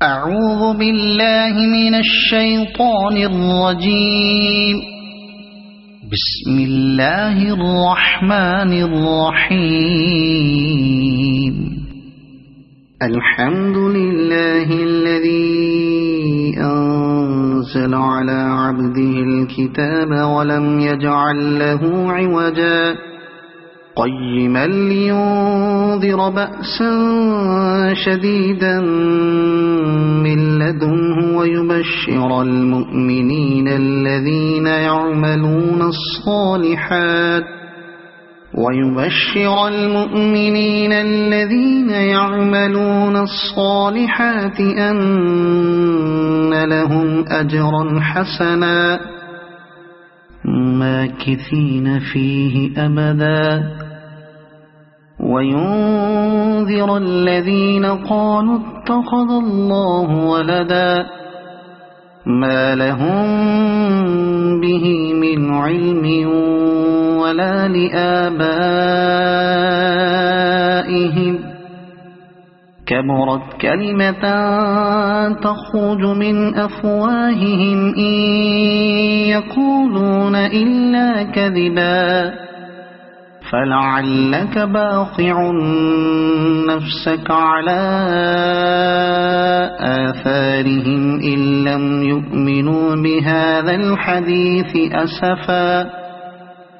أعوذ بالله من الشيطان الرجيم. بسم الله الرحمن الرحيم. الحمد لله الذي أنزل على عبده الكتاب ولم يجعل له عوجا قيما لينذر بأسا شديدا من لدنه ويبشر المؤمنين الذين يعملون الصالحات أن لهم أجرا حسنا ماكثين فيه أبدا وينذر الذين قالوا اتخذ الله ولدا ما لهم به من علم ولا لآبائهم كبرت كلمة تخرج من أفواههم إن يقولون إلا كذبا فلعلك باخع نفسك على آثارهم إن لم يؤمنوا بهذا الحديث أسفا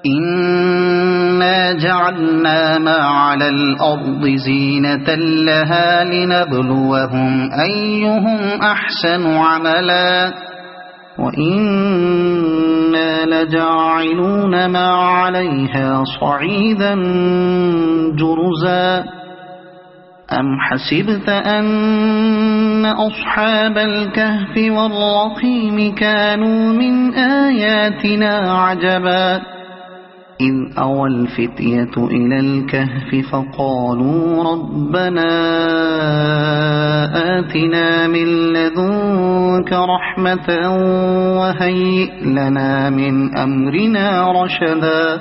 إنا جعلنا ما على الأرض زينة لها لنبلوهم أيهم أحسن عملا وإنا لجاعلون ما عليها صعيدا جرزا أم حسبت أن أصحاب الكهف والرقيم كانوا من آياتنا عجبا إذ أوى الفتية إلى الكهف فقالوا ربنا آتنا من لدنك رحمة وهيئ لنا من أمرنا رشدا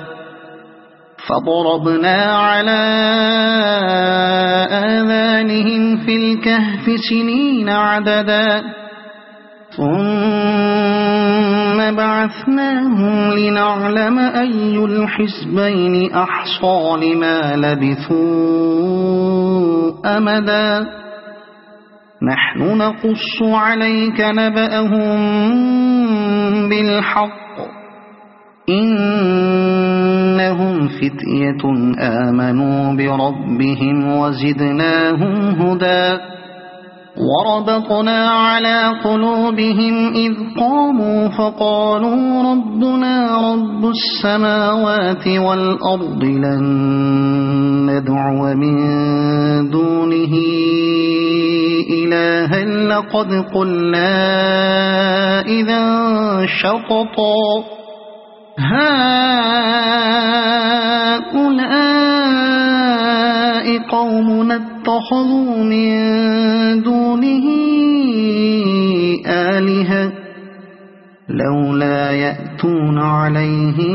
فضربنا على آذانهم في الكهف سنين عددا ثم بعثناهم لنعلم أي الحزبين أحصى لما لبثوا أمدا نحن نقص عليك نبأهم بالحق إنهم فتية آمنوا بربهم وزدناهم هدى وربطنا على قلوبهم إذ قاموا فقالوا ربنا رب السماوات والأرض لن ندعو من دونه إلها لقد قلنا إذا شططا هؤلاء قومنا اتخذوا من دونه آلهة لولا يأتون عليهم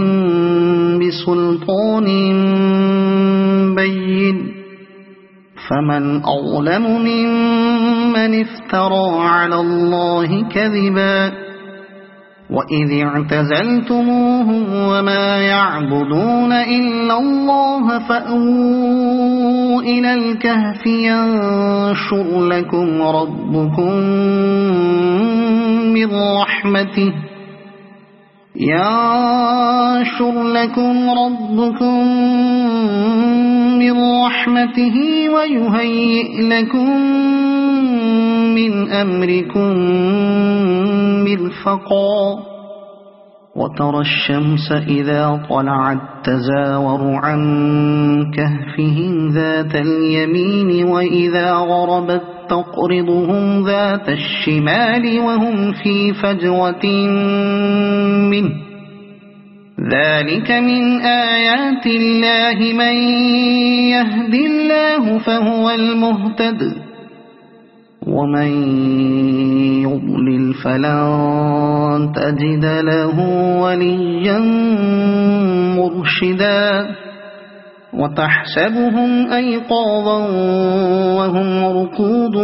بسلطان بين فمن أظلم ممن افترى على الله كذبا وإذ اعتزلتموهم وما يعبدون إلا الله فأووا إلى الكهف ينشر لكم ربكم من رحمته ويهيئ لكم من أمركم مرفقا وترى الشمس إذا طلعت تزاور عن كهفهم ذات اليمين وإذا غربت تقرضهم ذات الشمال وهم في فجوة منه ذلك من آيات الله من يهد الله فهو المهتد ومن يضلل فلن تجد له وليا مرشدا وتحسبهم أيقاظا وهم رقود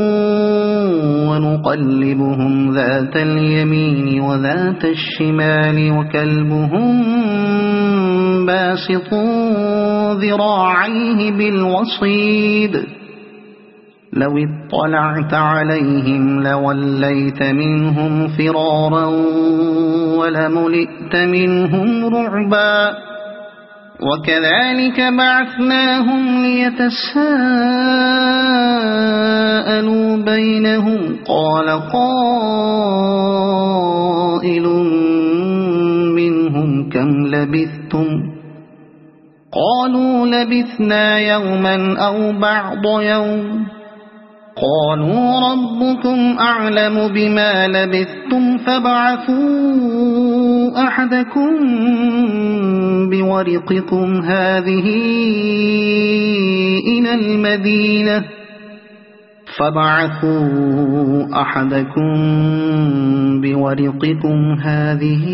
ونقلبهم ذات اليمين وذات الشمال وكلبهم باسط ذراعيه بالوصيد لو اطلعت عليهم لوليت منهم فرارا ولملئت منهم رعبا وكذلك بعثناهم ليتساءلوا بينهم قال قائل منهم كم لبثتم قالوا لبثنا يوما أو بعض يوم قالوا ربكم أعلم بما لبثتم فابعثوا أحدكم بورقكم هذه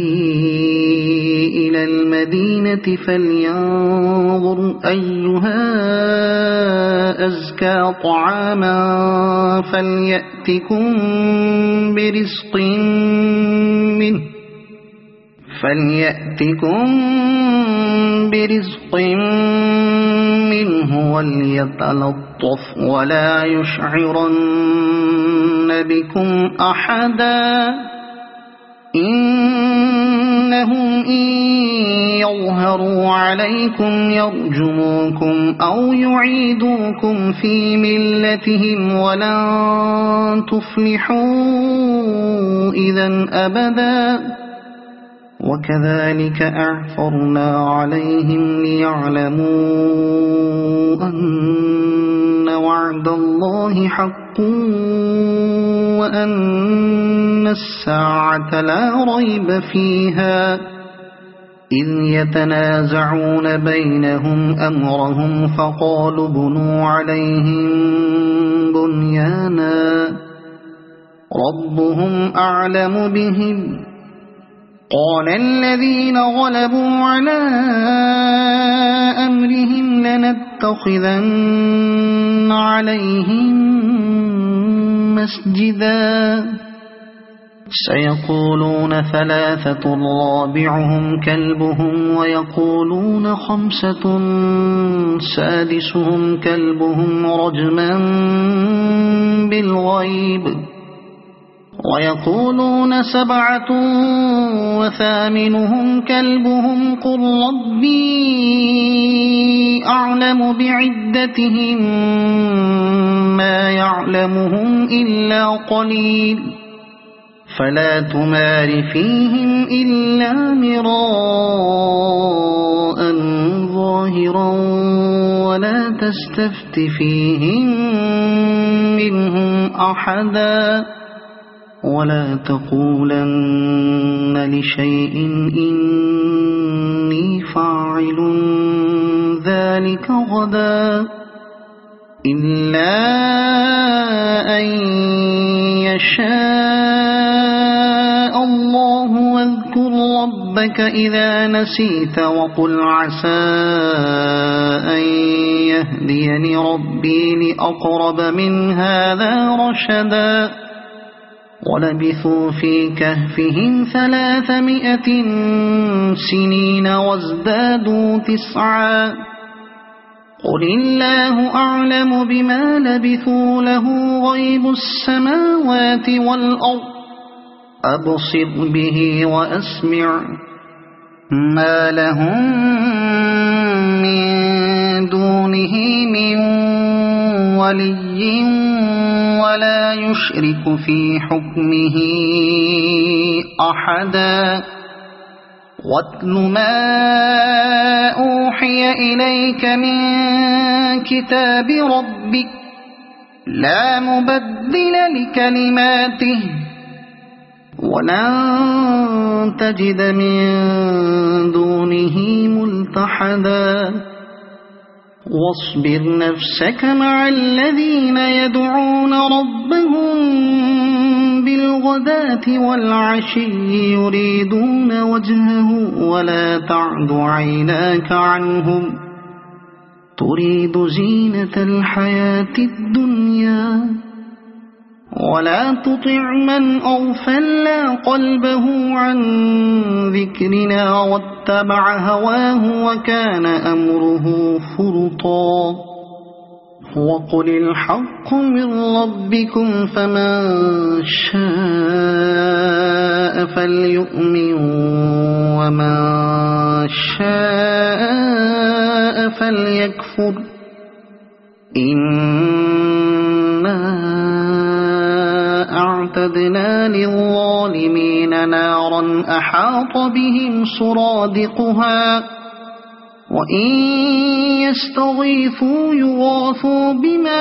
إلى المدينة فلينظر أيها أزكى طعاما فليأتكم برزق منه وليتلطف ولا يشعرن بكم أحدا إنهم إن يظهروا عليكم يرجموكم أو يعيدوكم في ملتهم ولن تفلحوا إذا أبدا وكذلك أعثرنا عليهم ليعلموا أن وعد الله حق وأن الساعة لا ريب فيها إذ يتنازعون بينهم أمرهم فقالوا بنوا عليهم بنيانا ربهم أعلم بهم قال الذين غلبوا على أمرهم لنتخذن عليهم مسجدا سيقولون ثلاثة رابعهم كلبهم ويقولون خمسة سادسهم كلبهم رجما بالغيب ويقولون سبعة وثامنهم كلبهم قل ربي أعلم بعدتهم ما يعلمهم إلا قليل فلا تمار فيهم إلا مراء ظاهرا ولا تستفت فيهم منهم أحدا ولا تقولن لشيء إني فاعل ذلك غدا إلا أن يشاء الله واذكر ربك إذا نسيت وقل عسى أن يهديني ربي لأقرب من هذا رشدا ولبثوا في كهفهم 300 سنين وازدادوا 9 قل الله أعلم بما لبثوا له غيب السماوات والأرض أبصر به وأسمع ما لهم من دونه من ولي ولا يشرك في حكمه أحدا واتل ما أوحي إليك من كتاب ربك لا مبدل لكلماته ولن تجد من دونه ملتحدا واصبر نفسك مع الذين يدعون ربهم بالغداة والعشي يريدون وجهه ولا تعد عيناك عنهم تريد زينة الحياة الدنيا ولا تطع من أغفلنا قلبه عن ذكرنا واتبع هواه وكان أمره فرطا وقل الحق من ربكم فمن شاء فليؤمن ومن شاء فليكفر إنا أعتدنا للظالمين نارا أحاط بهم سرادقها وإن يستغيثوا يغاثوا بماء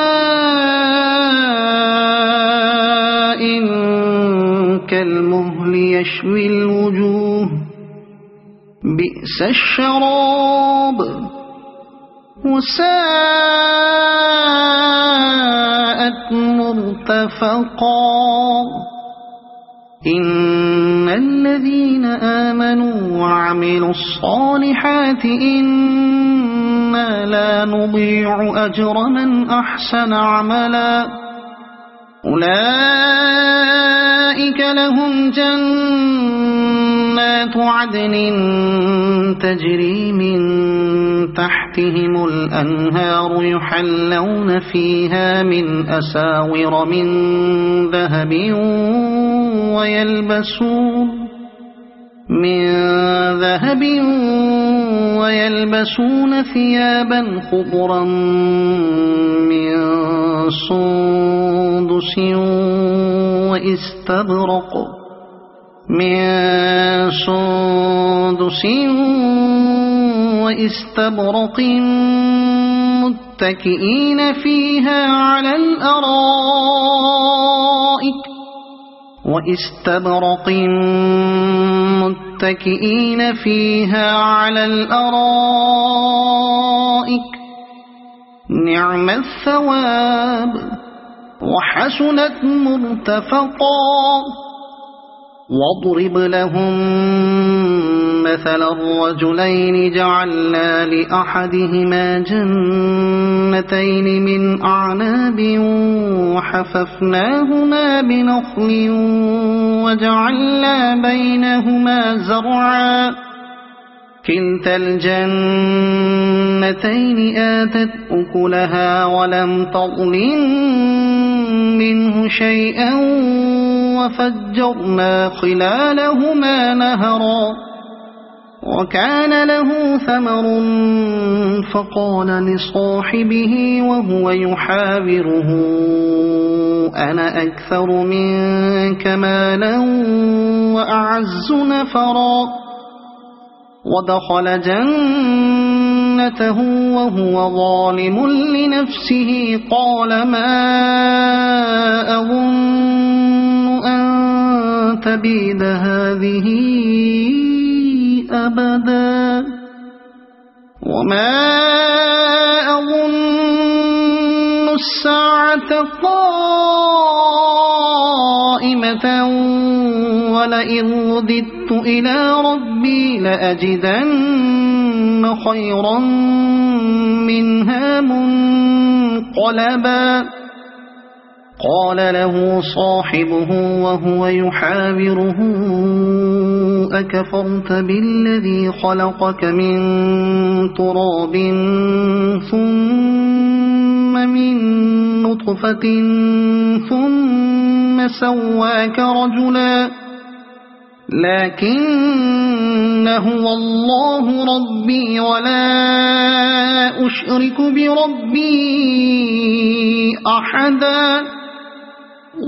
كالمهل يشوي الوجوه بئس الشراب وساءت مرتفقا إن الذين آمنوا وعملوا الصالحات إنا لا نضيع أجر من أحسن عملا أولئك لهم جنات عدن تجري من تحتهم الأنهار يحلون فيها من أساور من ذهب ويلبسون ثيابا خضرا من سندس واستبرق متكئين فيها على الأرائك نعم الثواب وحسنت مرتفقا واضرب لهم مثل الرجلين جعلنا لأحدهما جنتين من أعناب وحففناهما بنخل وجعلنا بينهما زرعا كلتا الجنتين آتت أكلها ولم تظلم منه شيئا وفجرنا خلالهما نهرا وكان له ثمر فقال لصاحبه وهو يحاوره أنا أكثر منك مالا وأعز نفرا ودخل جنته وهو ظالم لنفسه قال ما أظن أن تبيد هذه أبدا وما أظن الساعة قائمة ولئن رددت إلى ربي لأجدن خيرا منها منقلبا قال له صاحبه وهو يحاوره أكفرت بالذي خلقك من تراب ثم من نطفة ثم سواك رجلا لكن هو الله ربي ولا أشرك بربي أحدا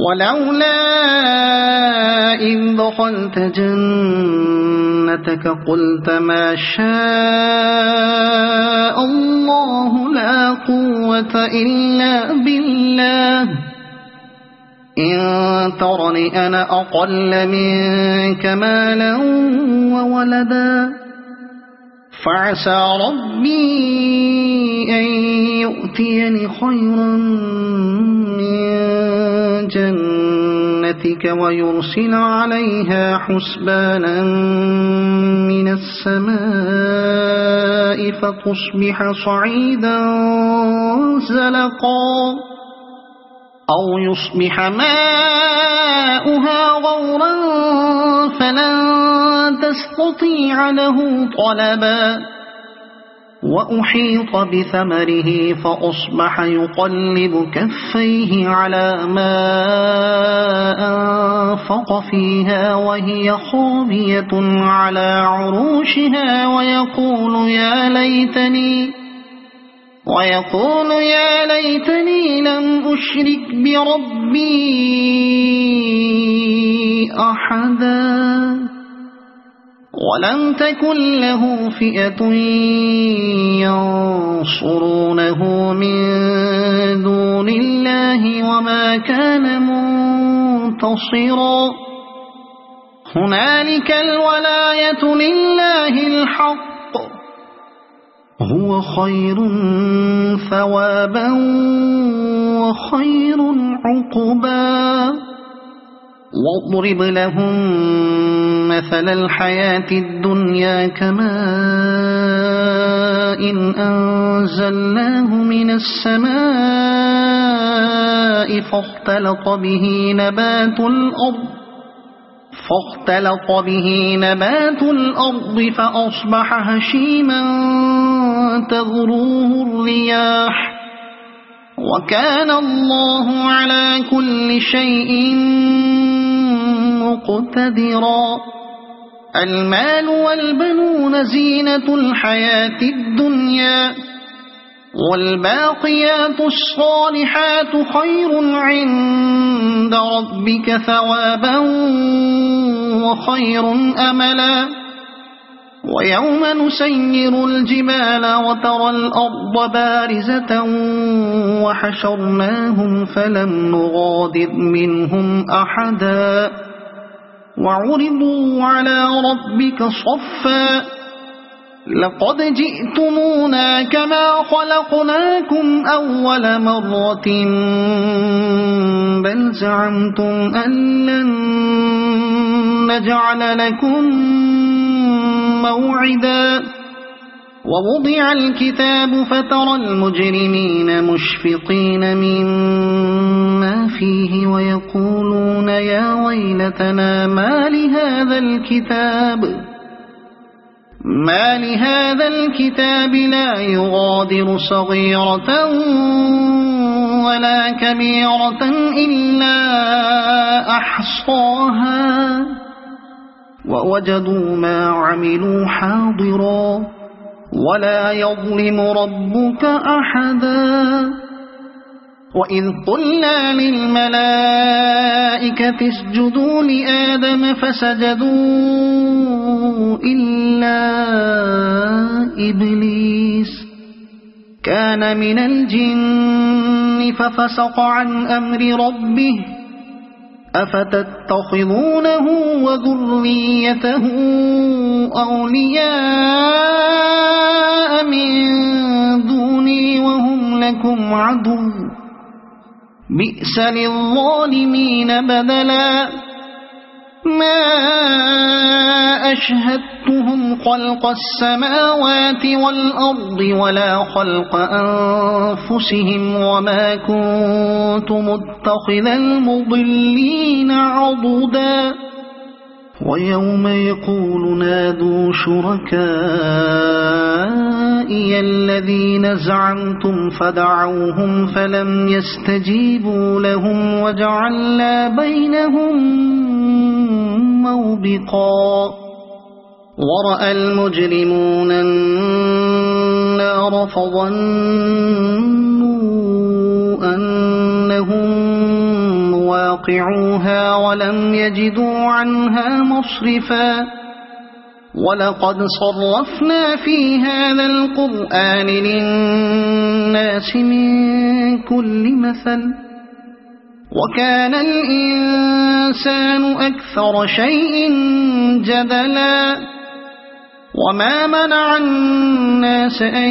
ولولا إذ دخلت جنتك قلت ما شاء الله لا قوة إلا بالله إن ترني أنا أقل منك مالا وولدا فعسى ربي أن يؤتيني خيرا من جنتك ويرسل عليها حسبانا من السماء فتصبح صعيدا زلقا أو يصبح ماؤها غورا فلن تستطيع له طلبا وأحيط بثمره فأصبح يقلب كفيه على ما أنفق فيها وهي خاوية على عروشها ويقول يا ليتني لم أشرك بربي أحدا ولم تكن له فئة ينصرونه من دون الله وما كان منتصرا هنالك الولاية لله الحق هو خير ثوابا وخير عقبا واضرب لهم مثل الحياة الدنيا كماء أنزلناه من السماء فاختلط به نبات الأرض فأصبح هشيما تذروه الرياح وكان الله على كل شيء مقتدرا المال والبنون زينة الحياة الدنيا والباقيات الصالحات خير عند ربك ثوابا وخير أملا ويوم نسير الجبال وترى الأرض بارزة وحشرناهم فلم نغادر منهم أحدا وعرضوا على ربك صفا لقد جئتمونا كما خلقناكم أول مرة بل زعمتم أن لن نجعل لكم موعدا ووضع الكتاب فترى المجرمين مشفقين مما فيه ويقولون يا ويلتنا ما لهذا الكتاب لا يغادر صغيرة ولا كبيرة إلا أحصاها ووجدوا ما عملوا حاضرا ولا يظلم ربك أحدا وإذ قلنا للملائكة اسجدوا لآدم فسجدوا إلا إبليس كان من الجن ففسق عن أمر ربه أفتتخذونه وذريته أولياء من دوني وهم لكم عدو بئس للظالمين بدلا ما أشهدتهم خلق السماوات والأرض ولا خلق أنفسهم وما كنت متخذ المضلين عضدا ويوم يقول نادوا شركائي الذين زعمتم فدعوهم فلم يستجيبوا لهم وجعلنا بينهم موبقا ورأى المجرمون النار فظنوا أنهم واقعوها ولم يجدوا عنها مصرفا ولقد صرفنا في هذا القرآن للناس من كل مثل وكان الإنسان أكثر شيء جدلا وما منع الناس أن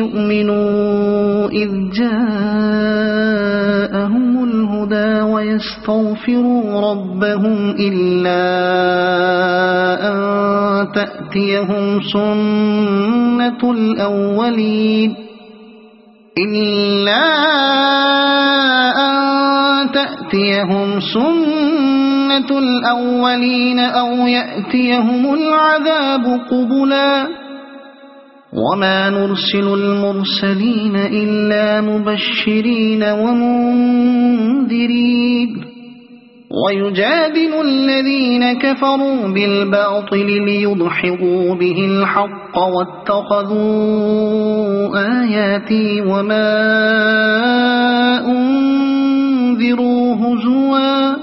يؤمنوا إذ جاءهم الهدى ويستغفروا ربهم إلا أن تأتيهم سنة الأولين إلا أن تأتيهم سنة الأولين أو يأتيهم العذاب قبلا وما نرسل المرسلين إلا مبشرين ومنذرين ويجادل الذين كفروا بالباطل ليدحضوا به الحق واتخذوا آياتي وما أنذروا هزوا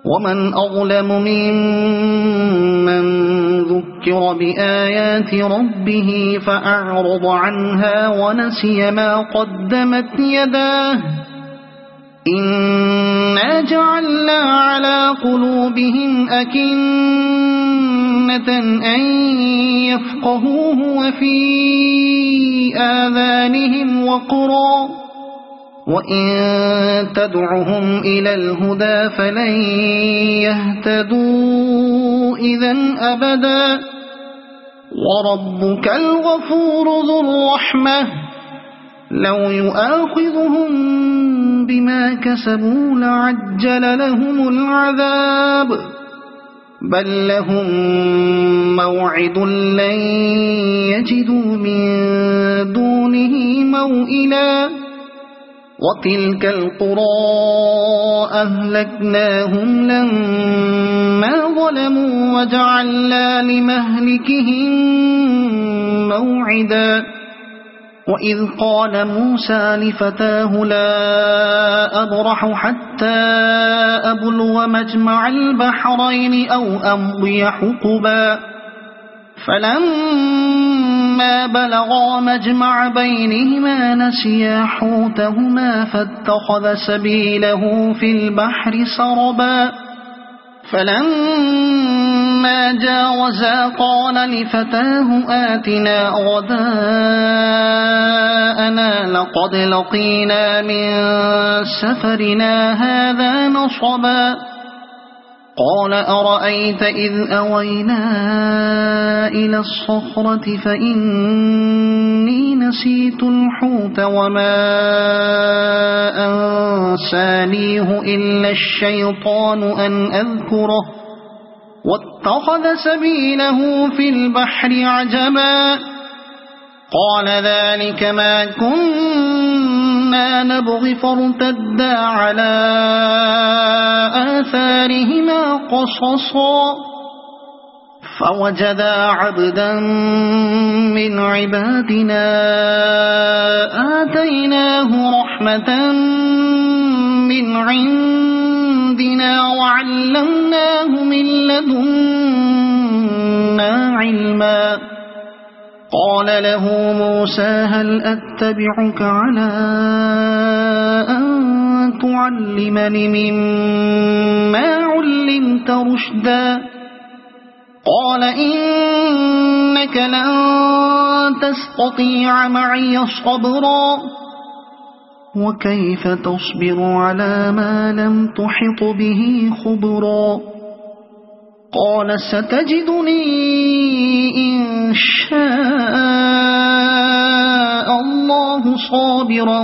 ومن أظلم ممن ذكر بآيات ربه فأعرض عنها ونسي ما قدمت يداه إنا جعلنا على قلوبهم أكنة أن يفقهوه وفي آذانهم وقرا وإن تدعهم إلى الهدى فلن يهتدوا إذن أبدا وربك الغفور ذو الرحمة لو يؤاخذهم بما كسبوا لعجل لهم العذاب بل لهم موعد لن يجدوا من دونه موئلا وتلك القرى أهلكناهم لما ظلموا وجعلنا لمهلكهم موعدا وإذ قال موسى لفتاه لا أبرح حتى أبلغ مجمع البحرين أو أمضي حقبا فلما بلغا مجمع بينهما نسيا حوتهما فاتخذ سبيله في البحر سربا فلما جاوزا قال لفتاه آتنا غداءنا لقد لقينا من سفرنا هذا نصبا قال أرأيت إذ أوينا إلى الصخرة فإني نسيت الحوت وما أنسانيه إلا الشيطان أن أذكره واتخذ سبيله في البحر عجبا قال ذلك ما كنا نبغي فارتدا على آثارهما قصصا فوجدا عبدا من عبادنا آتيناه رحمة من عندنا وعلمناه من لدنا علما قال له موسى هل أتبعك على أن تعلمني مما علمت رشدا قال إنك لن تستطيع معي صبرا وكيف تصبر على ما لم تحط به خبرا قال ستجدني إن شاء الله صابرا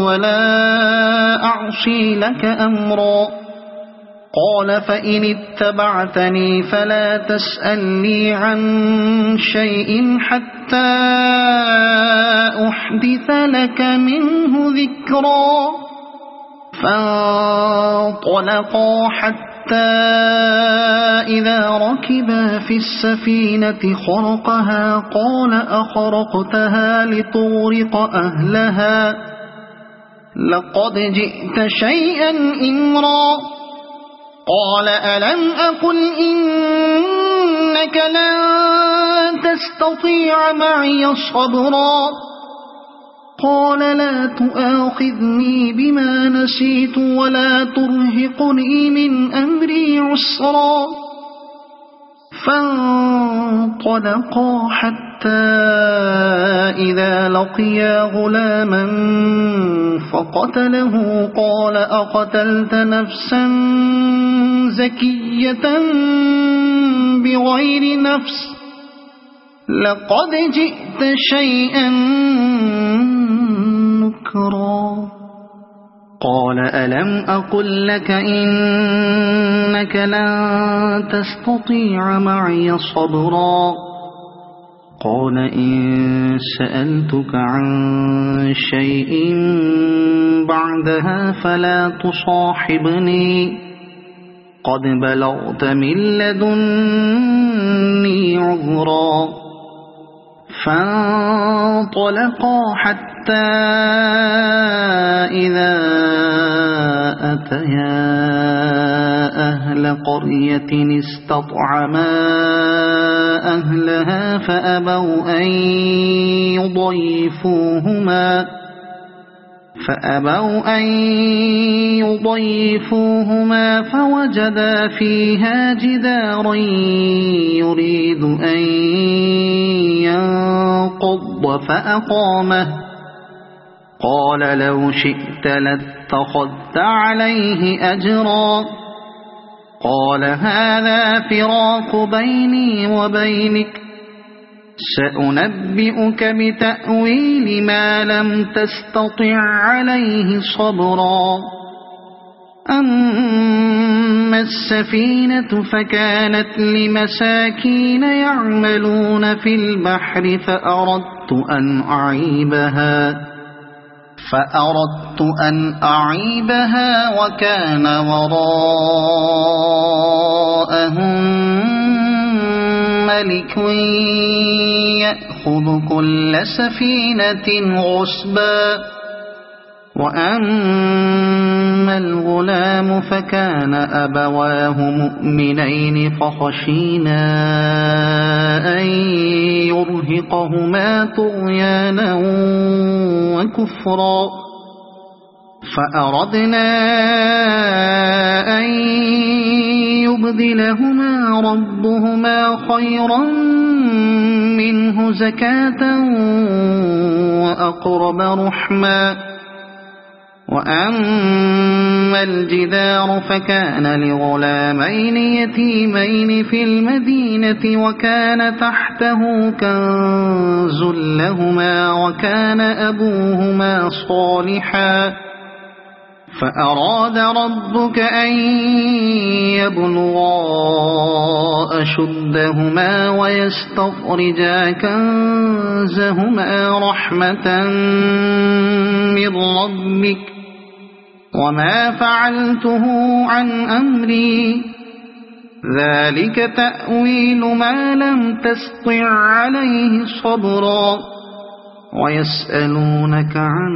ولا أعصي لك أمرا قال فإن اتبعتني فلا تسألني عن شيء حتى أحدث لك منه ذكرا فانطلقا حتى إذا ركبا في السفينة خرقها قال أخرقتها لتغرق أهلها لقد جئت شيئا إمرا قال ألم أقل إنك لن تستطيع معي صبرا قال لا تؤاخذني بما نسيت ولا ترهقني من أمري عسرا فانطلقا حتى إذا لقيا غلاما فقتله قال أقتلت نفسا زكية بغير نفس لقد جئت شيئا ذكرا قال ألم أقل لك إنك لن تستطيع معي صبرا قال إن سألتك عن شيء بعدها فلا تصاحبني قد بلغت من لدني عذرا فانطلقا حتى إذا أتيا أهل قرية استطعما أهلها فأبوا أن يضيفوهما فوجدا فيها جدارا يريد أن ينقض فأقامه قال لو شئت لاتخذت عليه أجرا قال هذا فراق بيني وبينك سأنبئك بتأويل ما لم تستطع عليه صبرا أما السفينة فكانت لمساكين يعملون في البحر فأردت أن أعيبها وكان وراءهم ملك يأخذ كل سفينة غصبا وأما الغلام فكان أبواه مؤمنين فخشينا أن يرهقهما طغيانا وكفرا فأردنا أن يبدلهما ربهما خيرا منه زكاة وأقرب رحما وأما الجدار فكان لغلامين يتيمين في المدينة وكان تحته كنز لهما وكان أبوهما صالحا فأراد ربك أن يبلغا أشدهما ويستخرجا كنزهما رحمة من ربك وما فعلته عن أمري ذلك تأويل ما لم تسطع عليه صبرا ويسألونك عن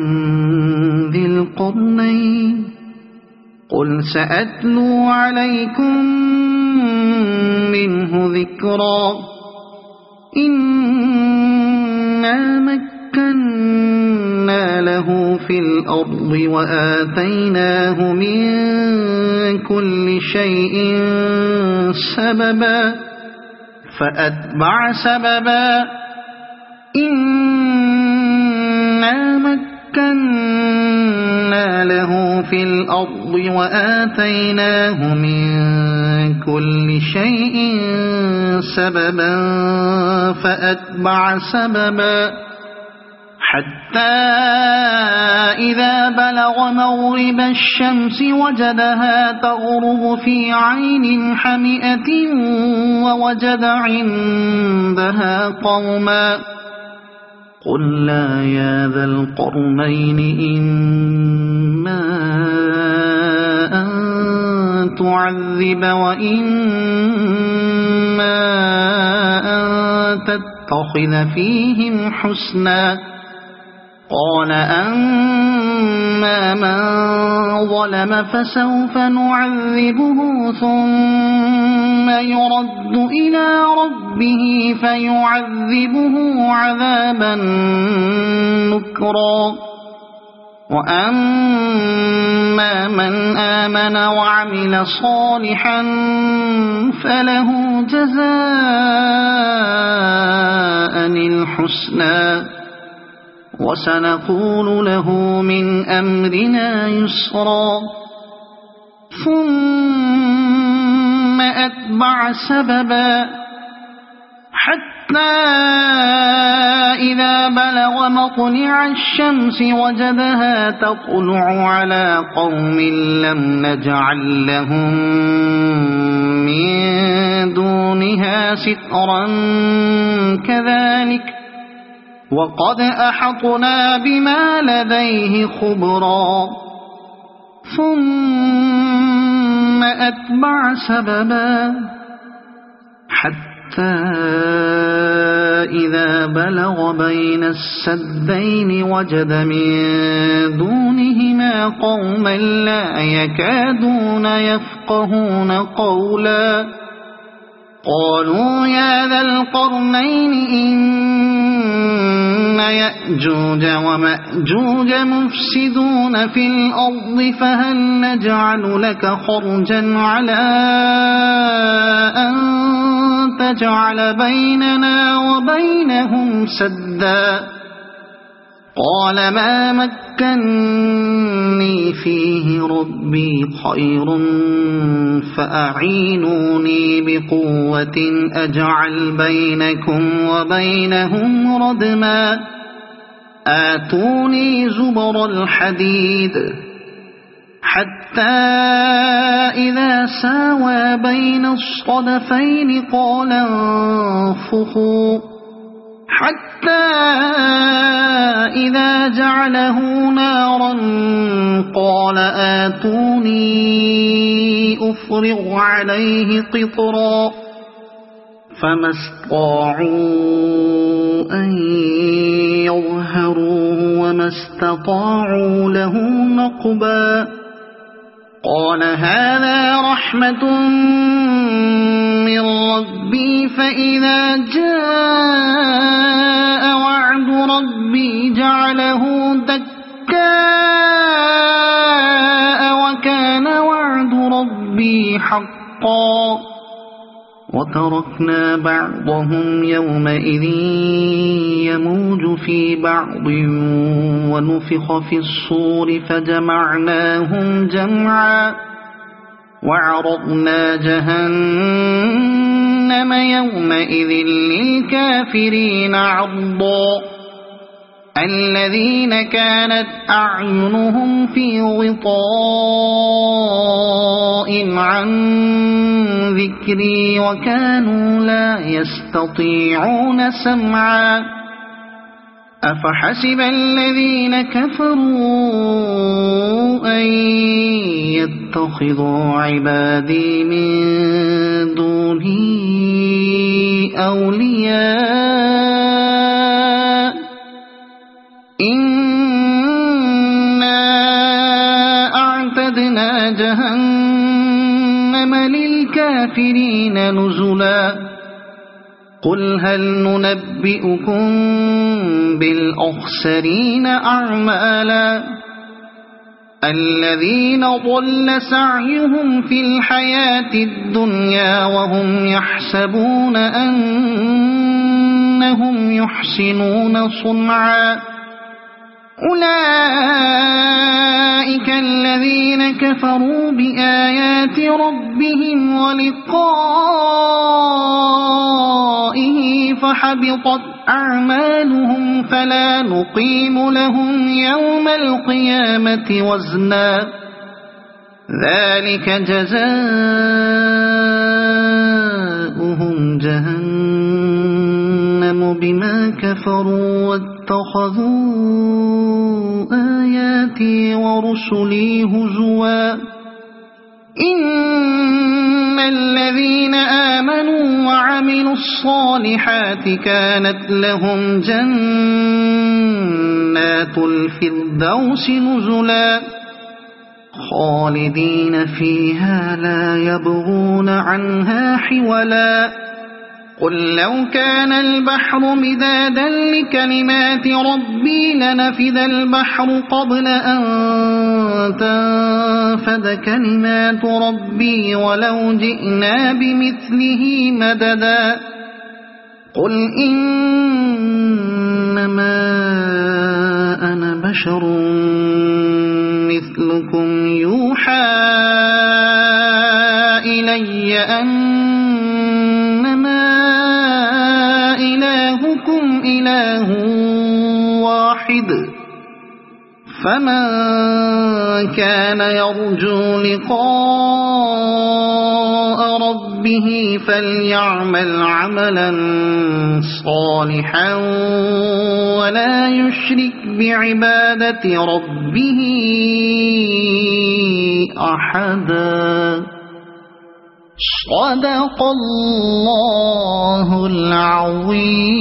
ذي القرنين قل سأتلو عليكم منه ذكرا إنا مكنا له في الأرض وآتيناه من كل شيء سببا فأتبع سببا إنا مكنا له في الأرض وآتيناه من كل شيء سببا فأتبع سببا حتى إذا بلغ مغرب الشمس وجدها تغرب في عين حمئة ووجد عندها قوما قلنا يا ذا القرنين إما أن تعذب وإما أن تتخذ فيهم حسنا قال أما من ظلم فسوف نعذبه ثم يرد إلى ربه فيعذبه عذابا نكرا وأما من آمن وعمل صالحا فله جزاء الحسنى وسنقول له من أمرنا يسرا ثم أتبع سببا حتى إذا بلغ مطلع الشمس وجدها تطلع على قوم لم نجعل لهم من دونها سترا كذلك وقد أحطنا بما لديه خبرا ثم أتبع سببا حتى إذا بلغ بين السدين وجد من دونهما قوما لا يكادون يفقهون قولا قالوا يا ذا القرنين إن يأجوج ومأجوج مفسدون في الأرض فهل نجعل لك خرجا على أن تجعل بيننا وبينهم سدا قال ما مكني فيه ربي خير فأعينوني بقوة أجعل بينكم وبينهم ردما آتوني زبر الحديد حتى إذا ساوى بين الصدفين قال انفخوا حتى إذا جعله نارا قال آتوني أفرغ عليه قطرا فما استطاعوا أن يظهروه وما استطاعوا له نقبا قال هذا رحمة من ربي فإذا جاء وعد ربي جعله دكاء وكان وعد ربي حقا وتركنا بعضهم يومئذ يموج في بعض ونفخ في الصور فجمعناهم جمعا وعرضنا جهنم يومئذ للكافرين عرضا الذين كانت أعينهم في غطاء عن ذكري وكانوا لا يستطيعون سمعا أفحسب الذين كفروا أن يتخذوا عبادي من دوني أولياء إنا أعتدنا جهنم للكافرين نزلا قل هل ننبئكم بالأخسرين أعمالا الذين ضل سعيهم في الحياة الدنيا وهم يحسبون أنهم يحسنون صنعا أولئك الذين كفروا بآيات ربهم ولقائه فحبطت أعمالهم فلا نقيم لهم يوم القيامة وزنا ذلك جزاؤهم جهنم بما كفروا واتخذوا آياتي ورسلي هزوا إن الذين آمنوا وعملوا الصالحات كانت لهم جنات الفردوس نزلا خالدين فيها لا يبغون عنها حولا قل لو كان البحر مدادا لكلمات ربي لنفد البحر قبل أن تنفد كلمات ربي ولو جئنا بمثله مددا قل إنما أنا بشر مثلكم يوحى إلي أنما إلهكم إله رقيب فمن كان يرجو لقاء ربه فليعمل عملا صالحا ولا يشرك بعبادة ربه أحدا. صدق الله العظيم.